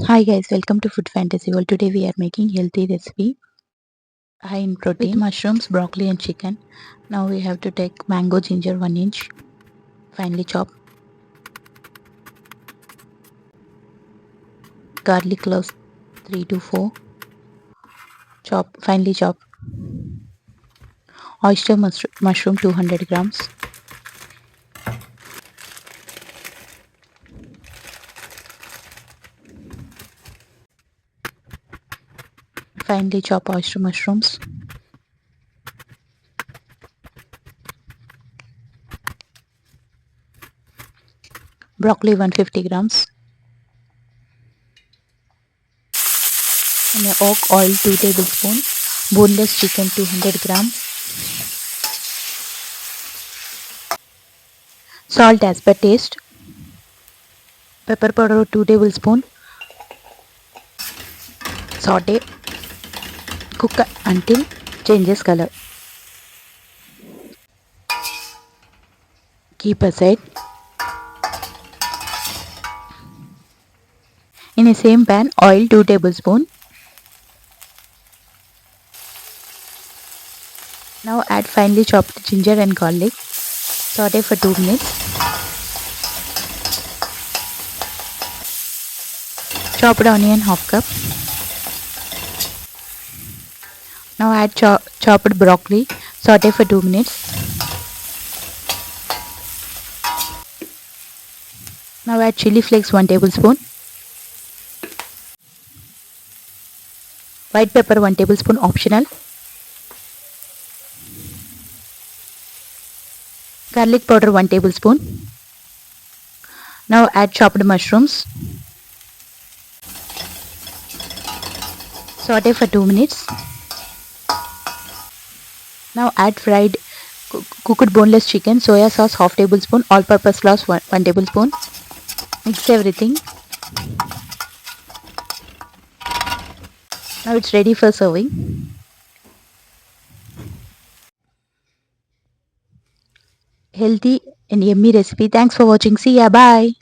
Hi guys, welcome to Food Fantasy World. Today we are making healthy recipe high in protein with mushrooms, broccoli and chicken. Now we have to take mango ginger 1 inch, finely chop, garlic cloves 3 to 4, finely chop, oyster mushroom 200 grams, finely chop oyster mushrooms, broccoli 150 grams, and oak oil 2 tablespoons, boneless chicken 200 grams, salt as per taste, pepper powder 2 tablespoons, saute, cook until changes color. Keep aside. In a same pan, oil 2 tablespoons. Now add finely chopped ginger and garlic. Saute for 2 minutes. Chopped onion half cup. Now add chopped broccoli. Saute for 2 minutes. Now add chili flakes 1 tablespoon. White pepper 1 tablespoon optional. Garlic powder 1 tablespoon. Now add chopped mushrooms. Saute for 2 minutes. Now add fried cooked boneless chicken, soya sauce half tablespoon, all purpose sauce 1 tablespoon. Mix everything. Now it's ready for serving. Healthy and yummy recipe. Thanks for watching. See ya. Bye.